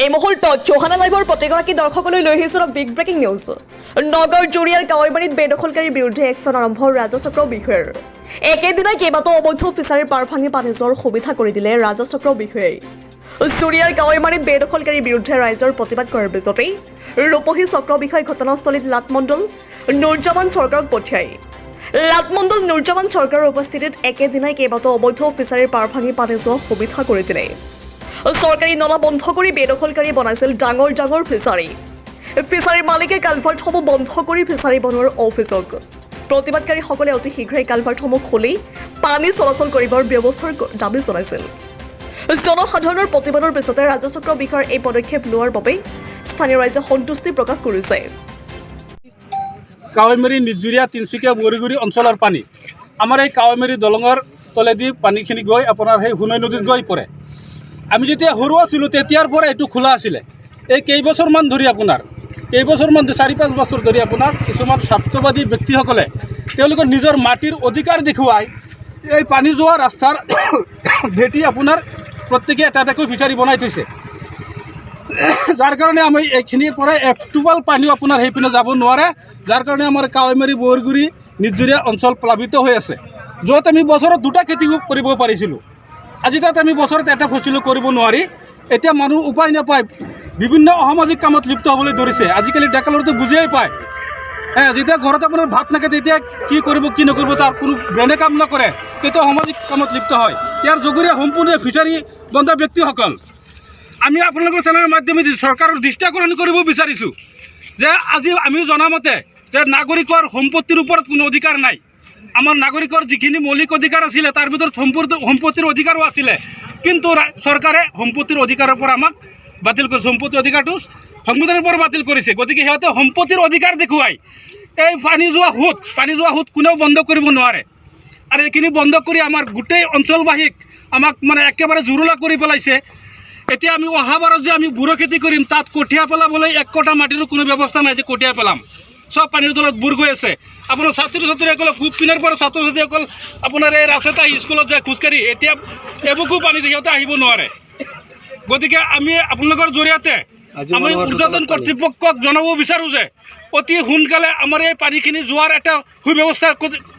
এই মুহূৰ্তত চৌহানা লাইভৰ প্ৰতিগৰাকী দৰ্শকলৈ লৈ আহিছোঁ বিগ ব্ৰেকিং নিউজ। নগৰ জুৰিয়াৰ কাৱৈমাৰীত বেদখলকাৰীৰ বিৰুদ্ধে একশ্যন আৰম্ভ ৰাজচক্ৰ বিষয়াৰ। একেদিনাই কেইবাটাও অবৈধ ফিচাৰীৰ পাৰ ভাঙি পানী যোৱাৰ সুবিধা কৰি দিলে ৰাজচক্ৰ বিষয়াই। জুৰিয়াৰ কাৱৈমাৰীত বেদখলকাৰীৰ বিৰুদ্ধে ৰাইজৰ প্ৰতিবাদ কৰাৰ পিছতেই ৰূপহী চক্ৰ বিষয়াই ঘটনাস্থলীত লাটমণ্ডল নুৰজামান চৰকাৰক পঠিয়ায়। লাটমণ্ডল নুৰজামান চৰকাৰৰ উপস্থিতিত একেদিনাই কেইবাটাও অবৈধ ফিচাৰীৰ পাৰ ভাঙি পানী যোৱাৰ সুবিধা কৰি দিলে। চৰকাৰী নলা বন্ধ কৰি বেদখলকাৰী বনাইছিল ডাঙৰ ডাঙৰ ফিচাৰী। ফিচাৰীৰ মালিকে কালভাৰ্টসমূহ বন্ধ কৰি ফিচাৰী বনোৱাৰ অভিযোগ। প্ৰতিবাদকাৰীসকলে অতি শীঘ্ৰেই কালভাৰ্টসমূহ খুলি পানী চলাচল কৰিবৰ ব্যৱস্থাৰ দাবী জনাইছিল। জনসাধাৰণৰ প্ৰতিবাদৰ পিছতে ৰাজচক্ৰ বিষয়াৰ এই পদক্ষেপ লোৱাৰ বাবে স্থানীয় ৰাইজে সন্তুষ্টি প্ৰকাশ কৰিছে। কাৱৈমাৰী নিজুৰীয়া তিনিচুকীয়া বৰগুৰি অঞ্চলৰ পানী আমাৰ এই কাৱৈমাৰী দলঙৰ তলেদি পানীখিনি গৈ আপোনাৰ সেই সোণাই নদীত গৈ পৰে। আমি যেতিয়া সৰু আছিলোঁ তেতিয়াৰ পৰা এইটো খোলা আছিলে। এই কেইবছৰমান ধৰি কেইবছৰমান 4-5 বছৰ ধৰি আপোনাৰ কিছুমান স্বাৰ্থবাদী ব্যক্তিসকলে তেওঁলোকৰ নিজৰ মাটিৰ অধিকাৰ দেখুৱাই এই পানী যোৱা ৰাস্তাৰ ভেটি আপোনাৰ প্ৰত্যেকে এটা এটাকৈ ফিচাৰী বনাই থৈছে, যাৰ কাৰণে আমি এইখিনিৰ পৰা একটোপাল পানীও আপোনাৰ সেইপিনে যাব নোৱাৰে, যাৰ কাৰণে আমাৰ কাৱৈমাৰী বৰগুৰি নিজুৰীয়া অঞ্চল প্লাৱিত হৈ আছে। য'ত আমি বছৰত 2টা খেতি কৰিব পাৰিছিলোঁ, আজি তাত আমি বছৰত এটা ফচলো কৰিব নোৱাৰি। এতিয়া মানুহ উপায় নাপায়, বিভিন্ন অসামাজিক কামত লিপ্ত হ'বলৈ ধৰিছে। আজিকালি ডেকা ল'ৰাটো বুজিয়েই পায়, যেতিয়া ঘৰত আপোনাৰ ভাত নাখায় তেতিয়া কি কৰিব কি নকৰিব তাৰ কোনো ব্ৰেণ্ডে কাম নকৰে, তেতিয়া সামাজিক কামত লিপ্ত হয়। ইয়াৰ যোগেৰে সম্পূৰ্ণ ফিচাৰী বন্ধা ব্যক্তিসকল আমি আপোনালোকৰ চেনেলৰ মাধ্যমেদি চৰকাৰৰ দৃষ্টি আকৰ্ষণ কৰিব বিচাৰিছোঁ যে আজি আমি জনামতে যে নাগৰিকৰ সম্পত্তিৰ ওপৰত কোনো অধিকাৰ নাই। আমাৰ নাগৰিকৰ যিখিনি মৌলিক অধিকাৰ আছিলে তাৰ ভিতৰত সম্পত্তিৰ অধিকাৰো আছিলে, কিন্তু চৰকাৰে সম্পত্তিৰ অধিকাৰৰ পৰা আমাক বাতিল কৰিছে। সম্পত্তিৰ অধিকাৰটো সংবিধানৰ পৰা বাতিল কৰিছে। গতিকে সিহঁতে সম্পত্তিৰ অধিকাৰ দেখুৱাই এই পানী যোৱা সোঁত কোনেও বন্ধ কৰিব নোৱাৰে। আৰু এইখিনি বন্ধ কৰি আমাৰ গোটেই অঞ্চলবাসীক আমাক মানে একেবাৰে জুৰুলা কৰি পেলাইছে। এতিয়া আমি অহাবাৰত যে আমি বুঢ়ো খেতি কৰিম তাত কঠীয়া পেলাবলৈ 1 কটা মাটিৰো কোনো ব্যৱস্থা নাই যে কঠীয়া পেলাম, সব পানীৰ তলত বুৰ গৈ আছে। আপোনাৰ ছাত্ৰ ছাত্ৰীসকলে পূব পিনৰ পৰা ছাত্ৰ ছাত্ৰীসকল আপোনাৰ এই ৰাস্তাতে স্কুলত যায় খোজকাঢ়ি, এতিয়া এবুকু পানী সিহঁতে আহিব নোৱাৰে। গতিকে আমি আপোনালোকৰ জৰিয়তে আমি উৰ্ধ্বতন কৰ্তৃপক্ষক জনাব বিচাৰোঁ যে অতি সোনকালে আমাৰ এই পানীখিনি যোৱাৰ এটা সুব্যৱস্থা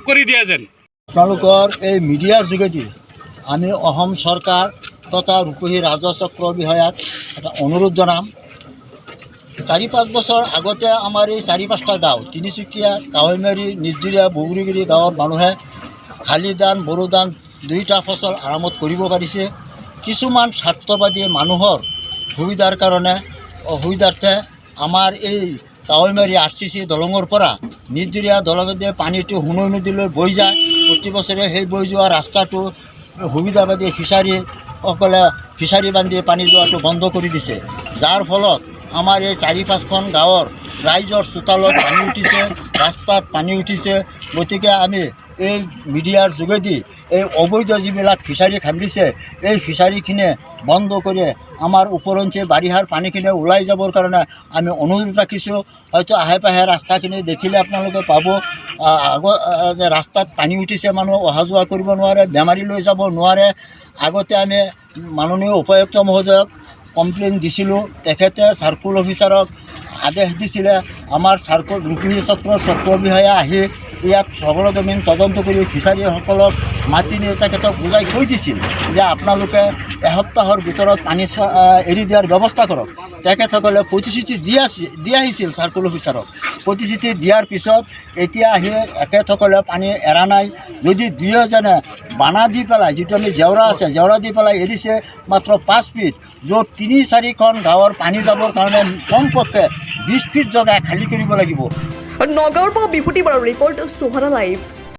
কৰি দিয়ে যেন। আপোনালোকৰ এই মিডিয়াৰ যোগেদি আমি অসম চৰকাৰ তথা ৰূপহী ৰাজচক্ৰ বিষয়াক এটা অনুৰোধ জনাম। 4-5 বছৰ আগতে আমাৰ এই 4-5টা গাঁও তিনিচুকীয়া, কাৱৈমাৰী, নিজুৰীয়া, বগৰীগুৰি গাঁৱৰ মানুহে শালি ধান, বড়ো ধান 2টা ফচল আৰামত কৰিব পাৰিছে। কিছুমান স্বাৰ্থবাদী মানুহৰ সুবিধাৰ কাৰণে অসুবিধাৰ্থে আমাৰ এই কাৱৈমাৰী RCC দলঙৰ পৰা নিজুৰীয়া দলঙেদি পানীটো সোণাই নদীলৈ বৈ যায়। প্ৰতি বছৰে সেই বৈ যোৱা ৰাস্তাটো সুবিধাবাদী ফিচাৰীসকলে ফিচাৰী বান্ধি পানী যোৱাটো বন্ধ কৰি দিছে, যাৰ ফলত আমাৰ এই 4-5খন গাঁৱৰ ৰাইজৰ চোতালত পানী উঠিছে, ৰাস্তাত পানী উঠিছে। গতিকে আমি এই মিডিয়াৰ যোগেদি এই অবৈধ যিবিলাক ফিচাৰী খান্দিছে এই ফিচাৰীখিনিয়ে বন্ধ কৰি আমাৰ ওপৰঞ্চি বাৰিষাৰ পানীখিনি ওলাই যাবৰ কাৰণে আমি অনুৰোধ ৰাখিছোঁ। হয়তো আহে পাহে ৰাস্তাখিনি দেখিলে আপোনালোকে পাব যে ৰাস্তাত পানী উঠিছে, মানুহ অহা যোৱা কৰিব নোৱাৰে, বেমাৰী লৈ যাব নোৱাৰে। আগতে আমি মাননীয় উপায়ুক্ত মহোদয়ক কমপ্লেইন দিছিলোঁ, তেখেতে চাৰ্কুল অফিচাৰক আদেশ দিছিলে। আমাৰ ৰূপহী চক্ৰ বিষয়া আহি ইয়াত সবলজমিন তদন্ত কৰি ফিচাৰীসকলক মাতি নি তেখেতক বুজাই কৈ দিছিল যে আপোনালোকে এসপ্তাহৰ ভিতৰত পানী এৰি দিয়াৰ ব্যৱস্থা কৰক। তেখেতসকলে প্ৰতিশ্ৰুতি দি আহিছিল চাৰ্কুল অফিচাৰক। প্ৰতিশ্ৰুতি দিয়াৰ পিছত এতিয়া আহি এখেতসকলে পানী এৰা নাই। যদি দুই এজনে বানা দি পেলাই, যিটো আমি জেওৰা আছে জেওৰা দি পেলাই এৰিছে মাত্ৰ 5 ফিট, য'ত 3-4খন গাঁৱৰ পানী যাবৰ কাৰণে কমপক্ষে 20 ফিট জেগা খালী কৰিব লাগিব। নগাঁৱৰ পৰা বিভূতি বৰাৰ ৰিপৰ্ট, চৌহানা লাইভ।